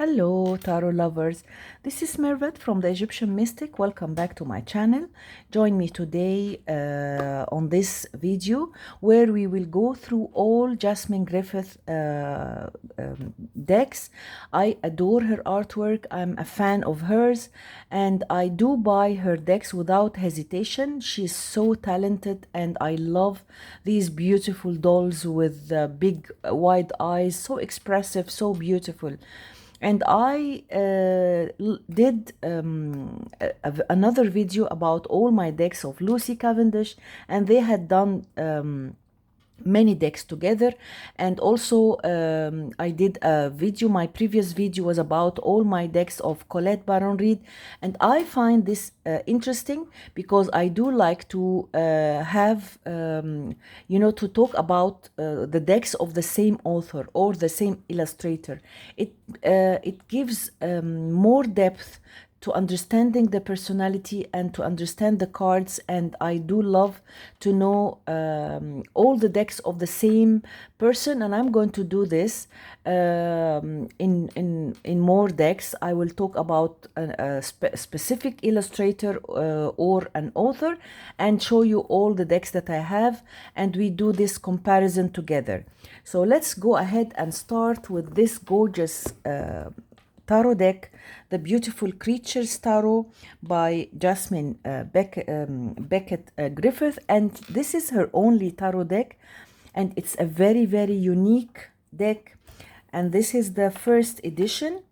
Hello, tarot lovers. This is Mervet from the Egyptian Mystic. Welcome back to my channel. Join me today on this video where we will go through all Jasmine Griffith decks. I adore her artwork. I'm a fan of hers and I do buy her decks without hesitation. She's so talented and I love these beautiful dolls with big wide eyes, so expressive, so beautiful. And I did another video about all my decks of Lucy Cavendish, and they had done many decks together. And also I did a video, my previous video was about all my decks of Colette Baron Reid, and I find this interesting because I do like to have to talk about the decks of the same author or the same illustrator. It gives more depth to understanding the personality and to understand the cards, and I do love to know all the decks of the same person, and I'm going to do this in more decks. I will talk about a specific illustrator or an author and show you all the decks that I have, and we do this comparison together. So let's go ahead and start with this gorgeous tarot deck, the Beautiful Creatures Tarot by Jasmine Griffith, and this is her only tarot deck, and it's a very, very unique deck, and this is the first edition.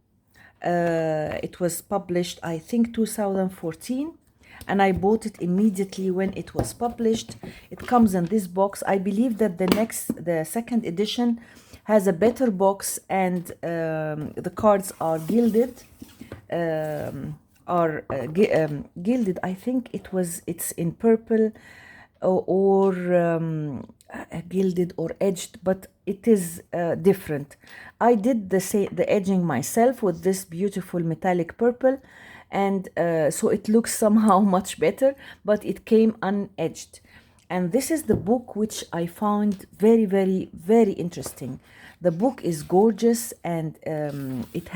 It was published, I think, 2014, and I bought it immediately when it was published. It comes in this box. I believe that the second edition has a better box, and the cards are gilded. Gilded. I think it's in purple or gilded or edged, but it is different. I did the edging myself with this beautiful metallic purple, and so it looks somehow much better, but it came unedged. And this is the book which I found very, very, very interesting. The book is gorgeous, and it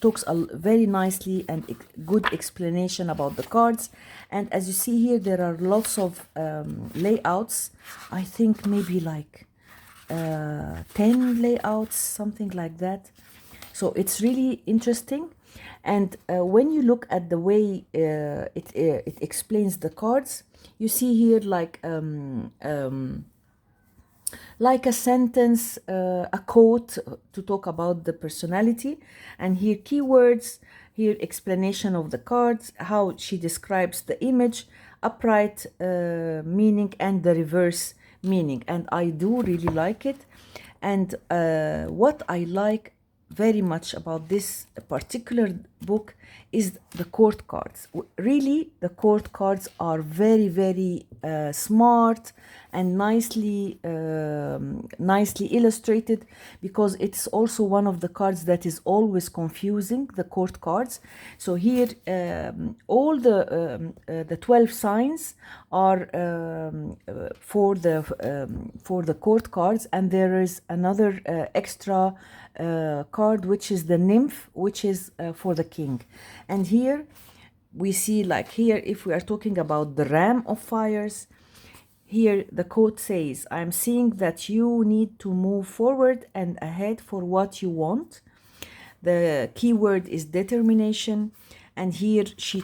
talks very nicely and good explanation about the cards. And as you see here, there are lots of layouts. I think maybe like 10 layouts, something like that. So it's really interesting. And when you look at the way it explains the cards, you see here like a sentence, a quote to talk about the personality, and here keywords, here explanation of the cards, how she describes the image, upright meaning and the reverse meaning, and I do really like it. And what I like very much about this particular book is the court cards. Really, the court cards are very, very smart and nicely illustrated, because it's also one of the cards that is always confusing, the court cards. So here all the 12 signs are for the court cards, and there is another extra card which is the nymph, which is for the king. And here we see, like here, if we are talking about the ram of fires, here the quote says, "I'm seeing that you need to move forward and ahead for what you want." The keyword is determination, and here she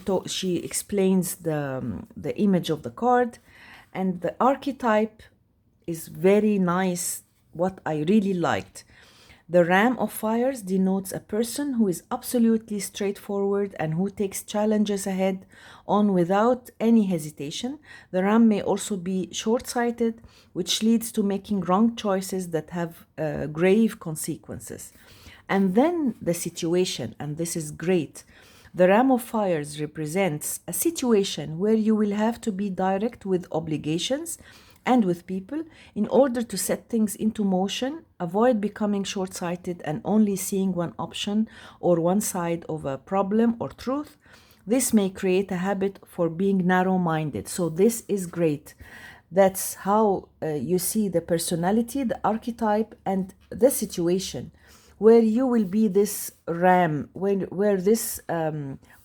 explains the image of the card, and the archetype is very nice, what I really liked. The Ram of Fires denotes a person who is absolutely straightforward and who takes challenges head on without any hesitation. The Ram may also be short-sighted, which leads to making wrong choices that have grave consequences. And then the situation, and this is great. The Ram of Fires represents a situation where you will have to be direct with obligations and with people in order to set things into motion. Avoid becoming short-sighted and only seeing one option or one side of a problem or truth. This may create a habit for being narrow-minded. So this is great. That's how you see the personality, the archetype, and the situation. where you will be this ram, where this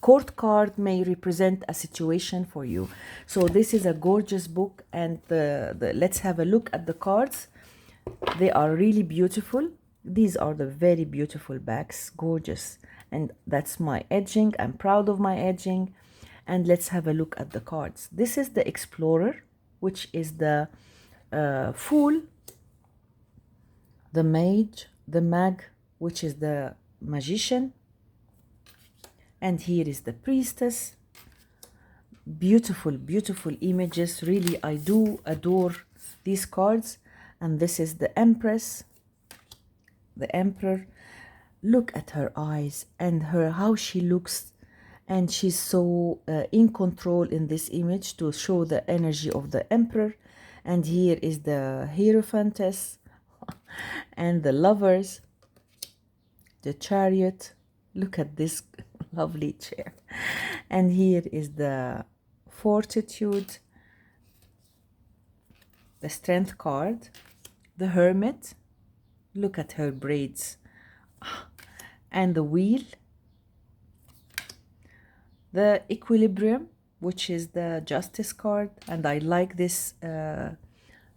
court card may represent a situation for you. So this is a gorgeous book, and let's have a look at the cards. They are really beautiful. These are the very beautiful backs, gorgeous. And that's my edging. I'm proud of my edging. And let's have a look at the cards. This is the Explorer, which is the Fool, the Mage, the Mag, which is the Magician. And here is the Priestess. Beautiful, beautiful images. Really, I do adore these cards. And this is the Empress, the Emperor. Look at her eyes and how she looks, and she's so in control in this image to show the energy of the Emperor. And here is the Hierophantess and the Lovers, the Chariot. Look at this lovely chair. And here is the Fortitude, the Strength card, the Hermit. Look at her braids. And the Wheel, the Equilibrium, which is the Justice card. And I like this.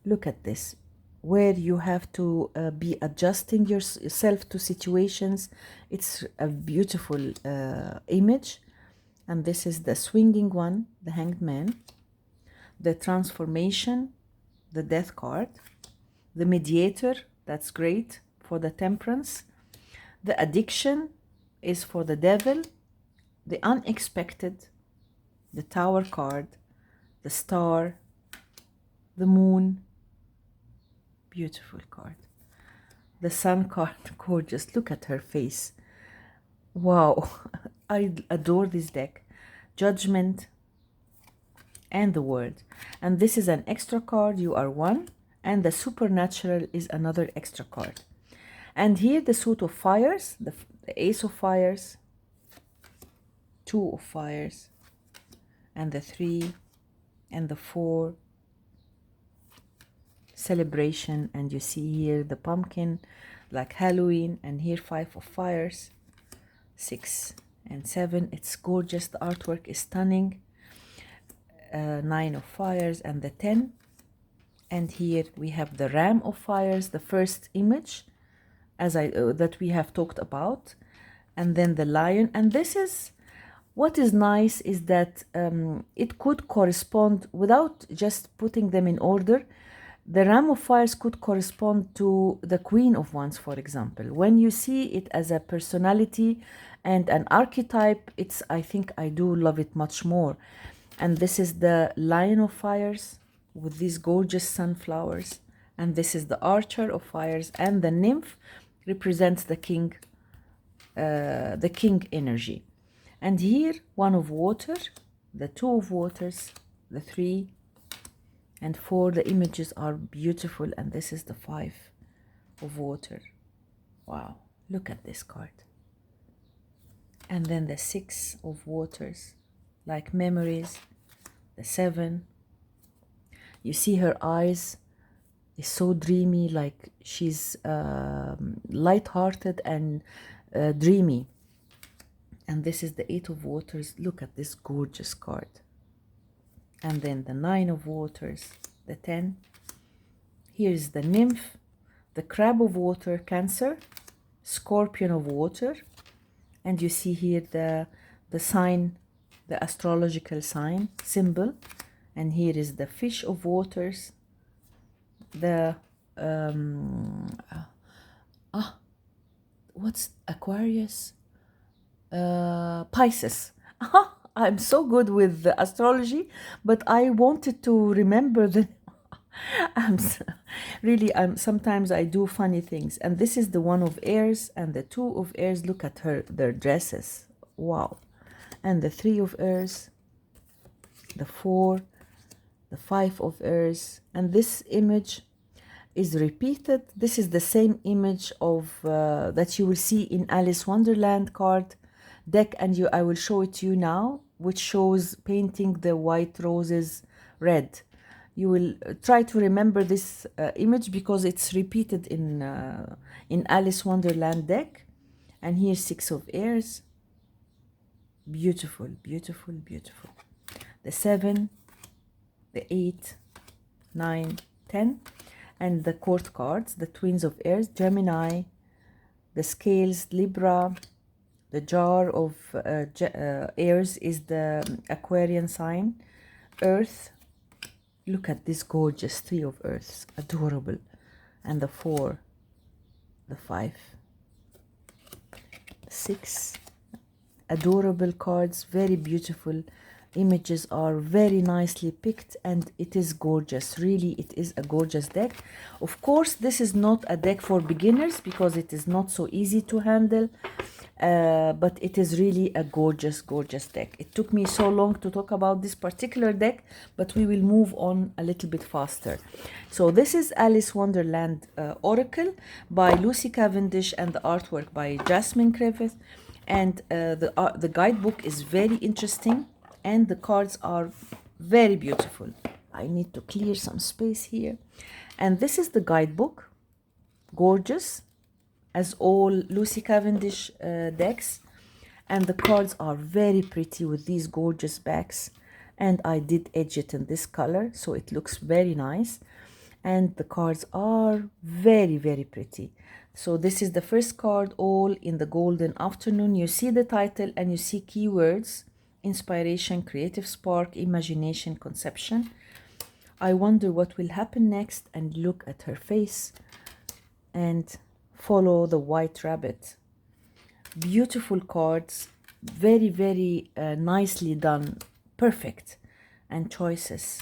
Look at this, where you have to be adjusting yourself to situations. It's a beautiful image. And this is the Swinging One, the Hanged Man, the Transformation, the Death card, the Mediator. That's great for the Temperance. The Addiction is for the Devil, the Unexpected, the Tower card, the Star, the Moon. Beautiful card. The Sun card, gorgeous. Look at her face. Wow, I adore this deck. Judgment and the World. And this is an extra card. You are one. And the Supernatural is another extra card. And here the Suit of Fires, the Ace of Fires, Two of Fires, and the 3, and the 4, Celebration. And you see here the pumpkin, like Halloween. And here 5 of Fires, 6 and 7. It's gorgeous. The artwork is stunning. 9 of Fires and the 10. And here we have the Ram of Fires, the first image that we have talked about. And then the Lion. And this is, what is nice is that it could correspond, without just putting them in order, the Ram of Fires could correspond to the Queen of Wands, for example. When you see it as a personality and an archetype, I think I do love it much more. And this is the Lion of Fires with these gorgeous sunflowers. And this is the Archer of Fires. And the Nymph represents the king energy. And here, 1 of Water, the 2 of Waters, the 3, and 4. The images are beautiful. And this is the 5 of Water. Wow, look at this card. And then the 6 of Waters, like Memories, the 7. You see her eyes is so dreamy, like she's light-hearted and dreamy. And this is the 8 of Waters. Look at this gorgeous card. And then the 9 of Waters, the 10. Here's the Nymph, the Crab of Water, Cancer, Scorpion of Water. And you see here the sign, the astrological sign, symbol. And here is the Fish of Waters, the, what's Aquarius? Pisces. I'm so good with the astrology, but I wanted to remember the sometimes I do funny things. And this is the 1 of Airs and the 2 of Airs. Look at their dresses. Wow. And the 3 of Airs, the 4, the 5 of Airs. And this image is repeated. This is the same image of that you will see in Alice Wonderland card deck, and I will show it to you now, which shows painting the white roses red. You will try to remember this image because it's repeated in Alice Wonderland deck. And here's 6 of Airs. Beautiful, beautiful, beautiful. The 7, the 8, 9, 10, and the court cards, the Twins of Airs, Gemini, the Scales, Libra, the Jar of Airs is the Aquarian sign, Earth. Look at this gorgeous 3 of Earths, adorable, and the 4, the 5, 6, adorable cards, very beautiful. Images are very nicely picked and it is gorgeous. Really, it is a gorgeous deck. Of course, this is not a deck for beginners because it is not so easy to handle, but it is really a gorgeous, gorgeous deck. It took me so long to talk about this particular deck, but we will move on a little bit faster. So this is Alice Wonderland Oracle by Lucy Cavendish and the artwork by Jasmine Griffeth. And the guidebook is very interesting. And the cards are very beautiful. I need to clear some space here. And this is the guidebook. Gorgeous, as all Lucy Cavendish decks. And the cards are very pretty with these gorgeous backs. And I did edge it in this color, so it looks very nice. And the cards are very, very pretty. So this is the first card, all in the golden afternoon. You see the title and you see keywords. Inspiration, creative spark, imagination, conception. I wonder what will happen next, and look at her face and follow the white rabbit. Beautiful cards, very, very nicely done, perfect. And choices.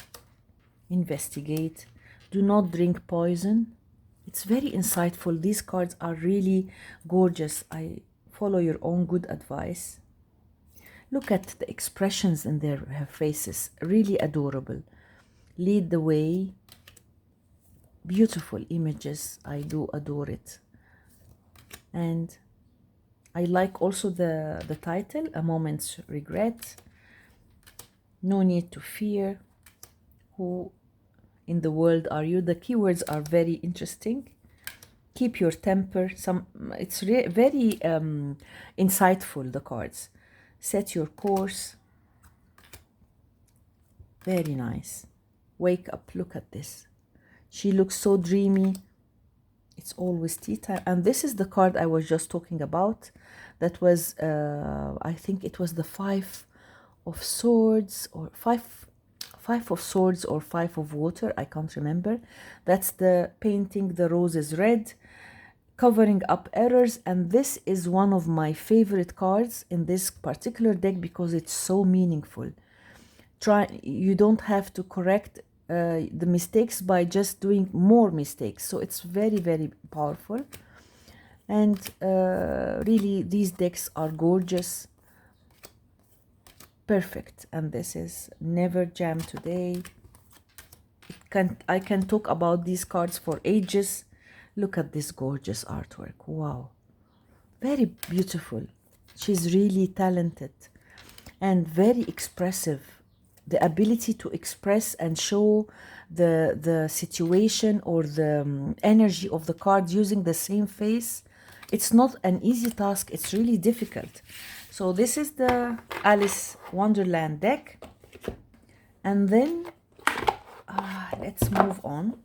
Investigate. Do not drink poison. It's very insightful. These cards are really gorgeous. I follow your own good advice. Look at the expressions in her faces, really adorable. Lead the way. Beautiful images, I do adore it. And I like also the title, A Moment's Regret. No need to fear. Who in the world are you? The keywords are very interesting. Keep your temper. It's very insightful, the cards. Set your course. Very nice. Wake up, look at this. She looks so dreamy. It's always tea time. And this is the card I was just talking about. That was, I think it was the 5 of Swords or 5 of Swords or 5 of Water. I can't remember. That's the painting the roses red. Covering up errors, and this is one of my favorite cards in this particular deck because it's so meaningful. You don't have to correct the mistakes by just doing more mistakes, so it's very, very powerful. And really, these decks are gorgeous, perfect. And this is Never Jam Today. I can talk about these cards for ages. Look at this gorgeous artwork. Wow. Very beautiful. She's really talented and very expressive. The ability to express and show the situation or the energy of the card using the same face. It's not an easy task. It's really difficult. So this is the Alice Wonderland deck. And then let's move on.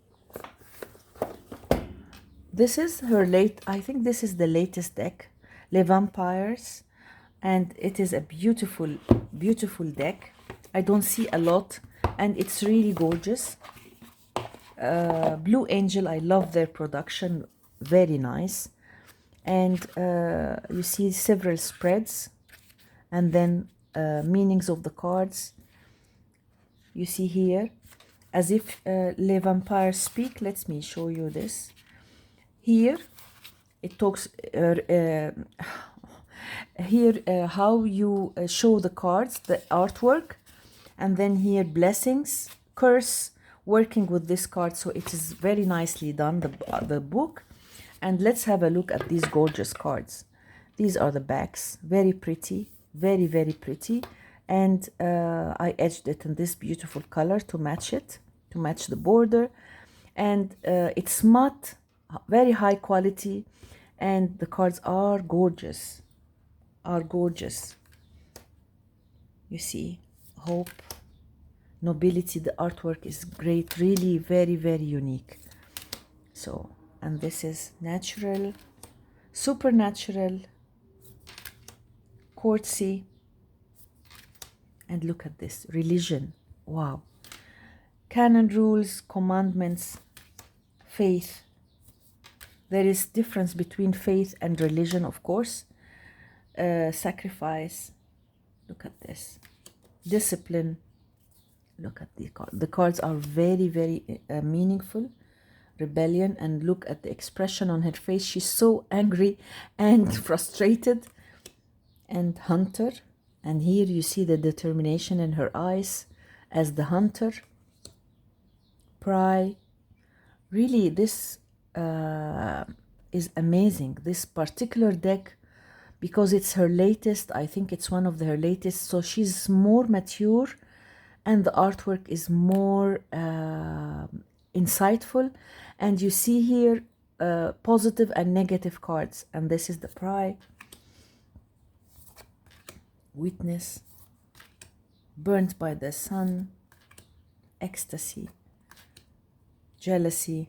This is her I think this is the latest deck, Les Vampires, and it is a beautiful, beautiful deck. I don't see a lot, and it's really gorgeous. Blue Angel, I love their production, very nice. And you see several spreads, and then meanings of the cards. You see here, as if Les Vampires speak. Let me show you this. Here, it talks how you show the cards, the artwork, and then here blessings, curse, working with this card. So it is very nicely done, the book. And let's have a look at these gorgeous cards. These are the backs, very pretty, very, very pretty. And I edged it in this beautiful color to match it. to match the border. And it's matte, very high quality, and the cards are gorgeous, You see, hope, nobility, the artwork is great, really very, very unique. So, and this is natural, supernatural, courtesy, and look at this, religion, wow. Canon rules, commandments, faith. There is difference between faith and religion, of course. Sacrifice, look at this. Discipline, look at the cards. The cards are very, very meaningful. Rebellion, and look at the expression on her face. She's so angry and frustrated. And hunter, and here you see the determination in her eyes as the hunter. Pry, really this is amazing, this particular deck, because it's her latest. I think it's one of her latest, so she's more mature and the artwork is more insightful, and you see here positive and negative cards, and this is the pry, witness, burnt by the sun, ecstasy, jealousy,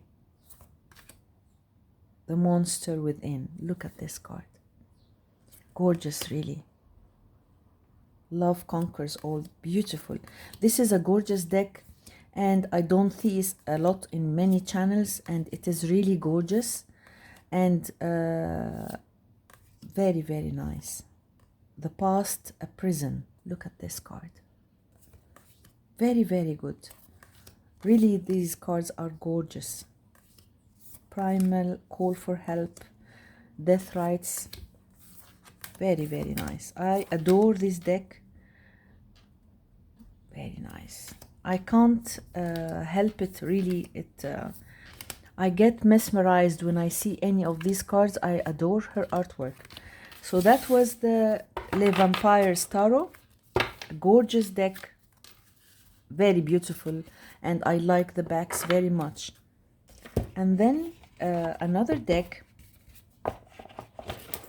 the monster within. Look at this card, gorgeous, really. Love conquers all, beautiful. This is a gorgeous deck, and I don't see it a lot in many channels, and it is really gorgeous and very, very nice. The past, a prison. Look at this card, very, very good. Really, these cards are gorgeous. Primal, call for help, death rights, very, very nice. I adore this deck, very nice. I can't help it, really. I get mesmerized when I see any of these cards. I adore her artwork. So that was the Les Vampires Tarot, a gorgeous deck, very beautiful, and I like the backs very much. And then another deck,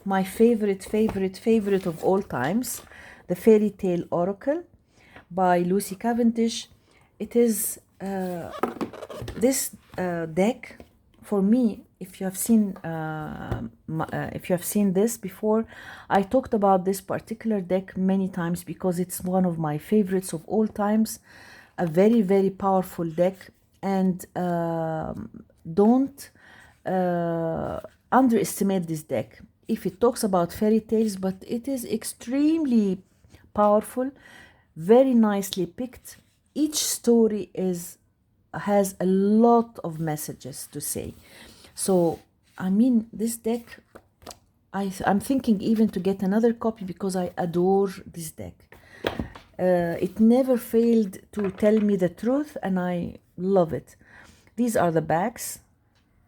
my favorite of all times, the Faerytale Oracle by Lucy Cavendish. It is this deck, for me, if you have seen this before, I talked about this particular deck many times because it's one of my favorites of all times. A very, very powerful deck, and don't underestimate this deck. If it talks about fairy tales, but it is extremely powerful, very nicely picked. Each story has a lot of messages to say. So, I mean, this deck, I'm thinking even to get another copy because I adore this deck. It never failed to tell me the truth, and I love it. These are the backs.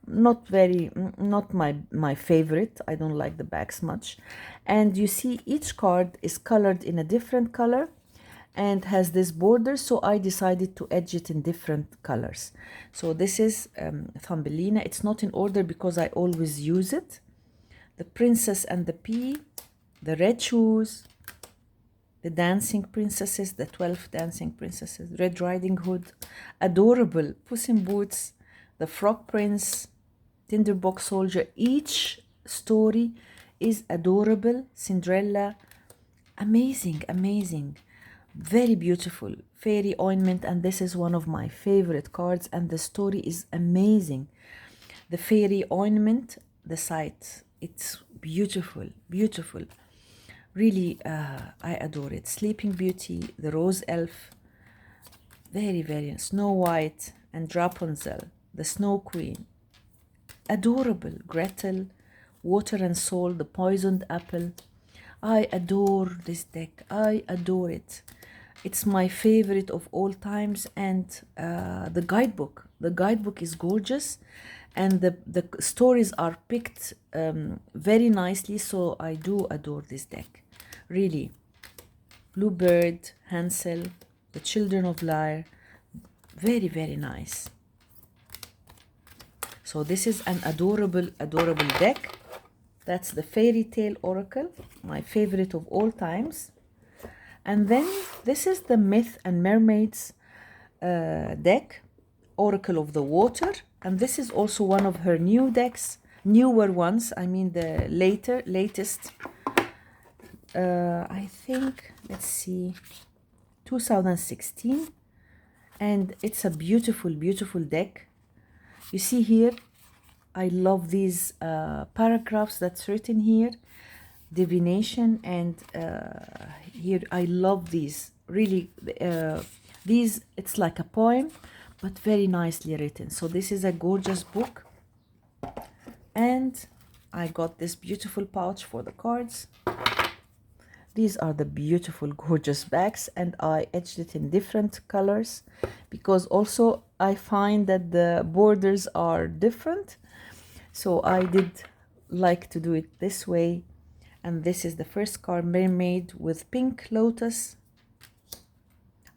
Not my favorite. I don't like the backs much. And you see each card is colored in a different color and has this border, so I decided to edge it in different colors. So this is Thumbelina. It's not in order because I always use it. The Princess and the Pea, the Red Shoes, the Dancing Princesses, the 12 Dancing Princesses, Red Riding Hood, adorable, Puss in Boots, the Frog Prince, Tinderbox Soldier. Each story is adorable. Cinderella, amazing, amazing, very beautiful. Fairy Ointment, and this is one of my favorite cards, and the story is amazing. The Fairy Ointment, the site, it's beautiful, beautiful. Really, I adore it. Sleeping Beauty, the Rose Elf, very, very. Snow White and Rapunzel, the Snow Queen, adorable. Gretel, Water and Soul, the Poisoned Apple. I adore this deck. I adore it. It's my favorite of all times. And the guidebook. The guidebook is gorgeous. And the stories are picked very nicely. So I do adore this deck. Really. Bluebird, Hansel, the Children of Lyre, Very, very nice. So this is an adorable, adorable deck. That's the Faerytale Oracle, my favorite of all times. And then this is the Myth and Mermaids deck, Oracle of the Water. And this is also one of her new decks, newer ones. I mean the latest. I think, let's see, 2016. And it's a beautiful, beautiful deck. You see here, I love these paragraphs that's written here, divination, and here I love these. Really, these, it's like a poem, but very nicely written. So this is a gorgeous book. And I got this beautiful pouch for the cards. These are the beautiful, gorgeous bags, and I etched it in different colors because also I find that the borders are different. So I did like to do it this way. And this is the first card, Mermaid with pink lotus.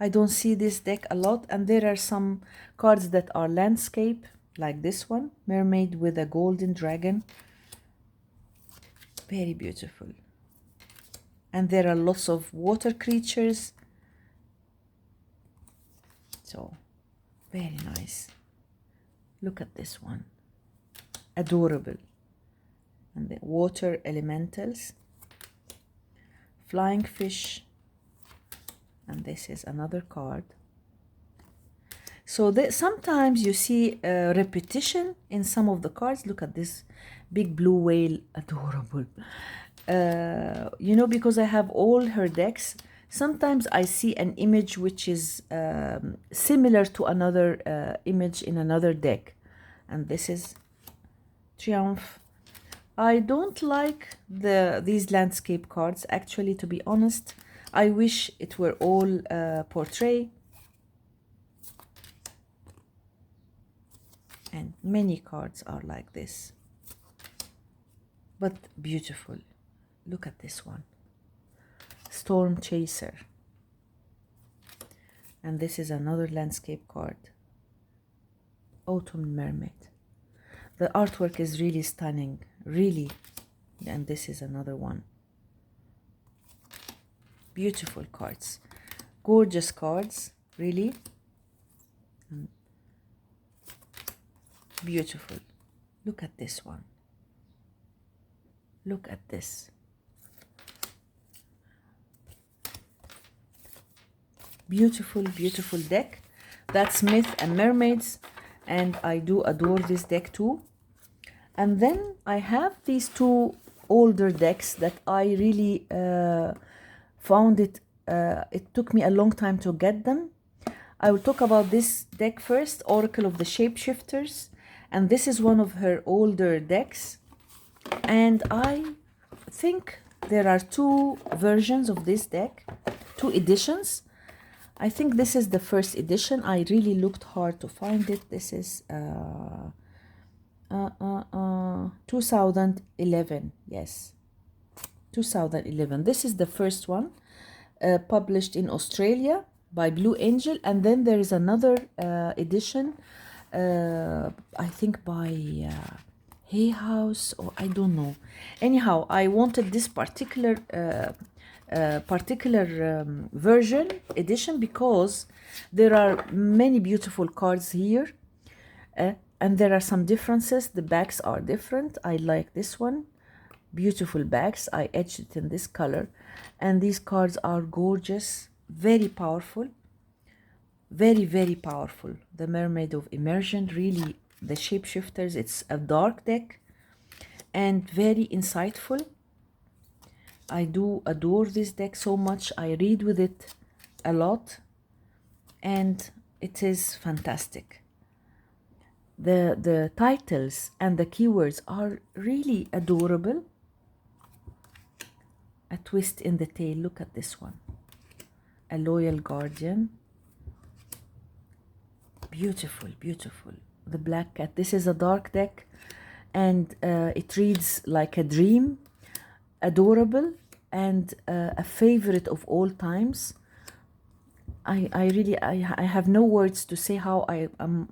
I don't see this deck a lot, and there are some cards that are landscape, like this one, Mermaid with a golden dragon. Very beautiful. And there are lots of water creatures. So, very nice. Look at this one. Adorable. And the water elementals. Flying fish. And this is another card. So sometimes you see repetition in some of the cards. Look at this big blue whale. Adorable. You know, because I have all her decks, sometimes I see an image which is similar to another image in another deck. And this is Triumph. I don't like these landscape cards, actually, to be honest. I wish it were all portrait. And many cards are like this. But beautiful. Look at this one. Storm Chaser. And this is another landscape card. Autumn Mermaid. The artwork is really stunning. Really. And this is another one. Beautiful cards. Gorgeous cards. Really. Beautiful. Look at this one. Look at this. Beautiful, beautiful deck. That's Myth and Mermaids, and I do adore this deck too. And then I have these two older decks that I really found it took me a long time to get them. I will talk about this deck first, Oracle of the Shapeshifters, and this is one of her older decks. And I think there are two versions of this deck, two editions. I think this is the first edition. I really looked hard to find it. This is 2011. Yes, 2011. This is the first one, published in Australia by Blue Angel. And then there is another edition, I think by Hay House, or I don't know. Anyhow, I wanted this particular version edition because there are many beautiful cards here, and there are some differences. The backs are different. I like this one. Beautiful backs. I etched it in this color, and these cards are gorgeous, very powerful, very, very powerful. The Mermaid of Immersion, really, the Shapeshifters. It's a dark deck and very insightful. I do adore this deck so much. I read with it a lot, and it is fantastic. The titles and the keywords are really adorable. A twist in the tail. Look at this one. A loyal guardian. Beautiful, beautiful. The black cat. This is a dark deck, and it reads like a dream. Adorable, and a favorite of all times. I really, I have no words to say how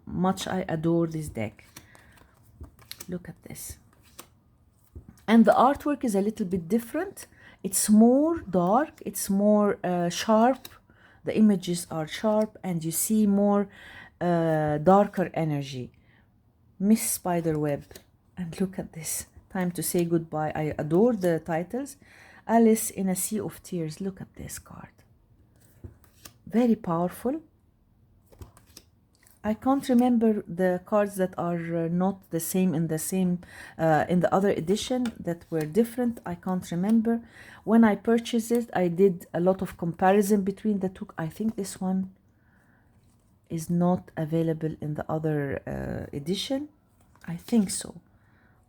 much I adore this deck. Look at this. And the artwork is a little bit different. It's more dark, it's more sharp. The images are sharp and you see more darker energy. Miss Spiderweb. And look at this. Time to say goodbye. I adore the titles. Alice in a Sea of Tears. Look at this card. Very powerful. I can't remember the cards that are not the same in the other edition that were different. I can't remember. When I purchased it, I did a lot of comparison between the two. I think this one is not available in the other edition. I think so.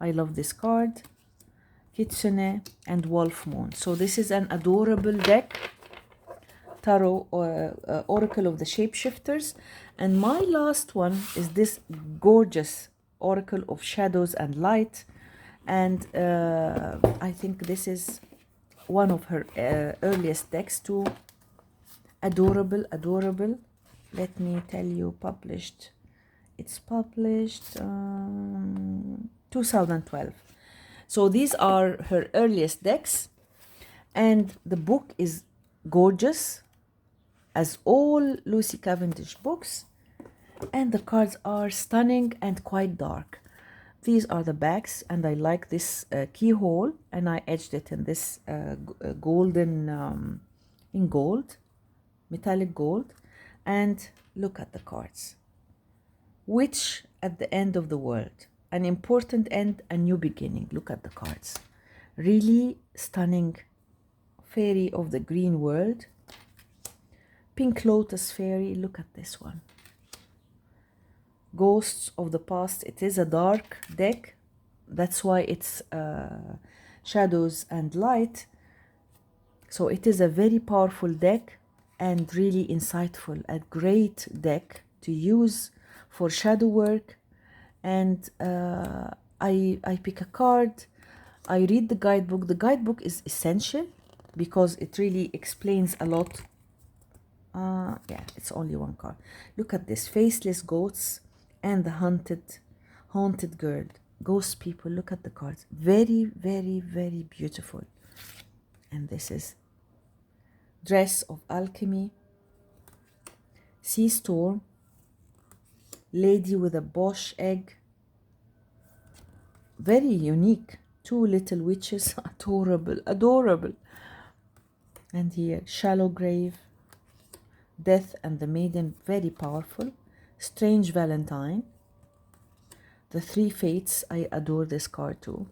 I love this card. Kitsune and Wolf Moon. So this is an adorable deck. Tarot Oracle of the Shapeshifters. And my last one is this gorgeous Oracle of Shadows and Light. And I think this is one of her earliest decks too. Adorable, adorable. Let me tell you, published. It's published 2012. So these are her earliest decks. And the book is gorgeous, as all Lucy Cavendish books, and the cards are stunning and quite dark. These are the backs, and I like this keyhole, and I edged it in this golden, in gold, metallic gold. And look at the cards. Witch at the end of the world, an important end, a new beginning. Look at the cards. Really stunning. Fairy of the Green World. Pink Lotus Fairy. Look at this one. Ghosts of the Past. It is a dark deck. That's why it's Shadows and Light. So it is a very powerful deck and really insightful. A great deck to use for shadow work. And I pick a card. I read the guidebook. The guidebook is essential because it really explains a lot. Yeah, it's only one card. Look at this. Faceless Ghosts and the Haunted Girl. Ghost people. Look at the cards. Very, very, very beautiful. And this is Dress of Alchemy. Sea Storm. Lady with a Bosch Egg. Very unique. Two Little Witches. Adorable. Adorable. And here, Shallow Grave, Death and the Maiden, very powerful. Strange Valentine, the Three Fates, I adore this card too.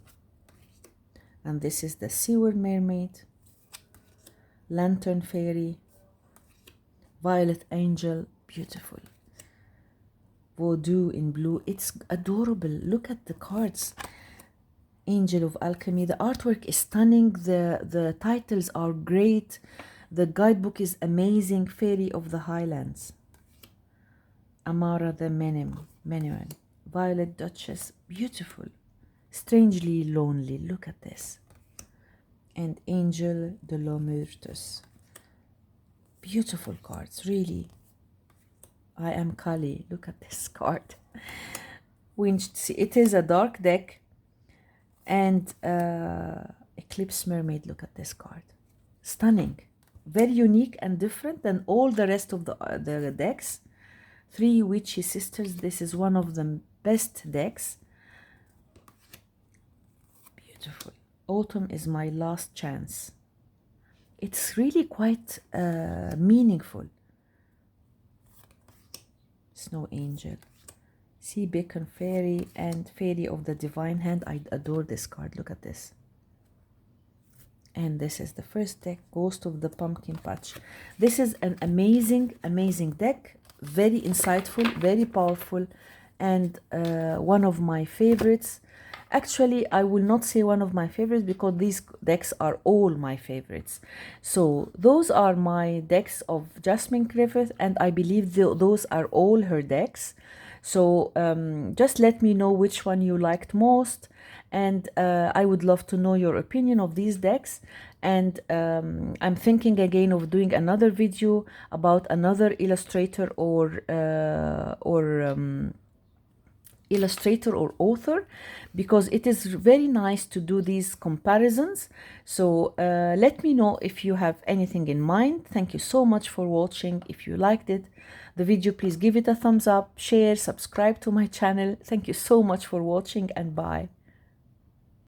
And this is the Sewer Mermaid, Lantern Fairy, Violet Angel, beautiful. Voodoo in blue, it's adorable. Look at the cards. Angel of Alchemy. The artwork is stunning. The titles are great. The guidebook is amazing. Fairy of the Highlands. Amara the Menemen. Violet Duchess. Beautiful. Strangely Lonely. Look at this. And Angel de l'Omurtus. Beautiful cards, really. I am Kali. Look at this card. Winged Sea. It is a dark deck. And Eclipse Mermaid, look at this card. Stunning. Very unique and different than all the rest of the decks. Three Witchy Sisters. This is one of the best decks. Beautiful. Autumn is My Last Chance. It's really quite meaningful. Snow Angel. Sea Beacon Fairy and Fairy of the Divine Hand. I adore this card. Look at this. And this is the first deck, Ghost of the Pumpkin Patch. This is an amazing, amazing deck. Very insightful, very powerful, and one of my favorites. Actually, I will not say one of my favorites because these decks are all my favorites. So those are my decks of Jasmine Griffith, and I believe those are all her decks. So just let me know which one you liked most, and I would love to know your opinion of these decks. And I'm thinking again of doing another video about another illustrator or author, because it is very nice to do these comparisons. So let me know if you have anything in mind. Thank you so much for watching. If you liked the video, please give it a thumbs up, share, subscribe to my channel. Thank you so much for watching, and bye.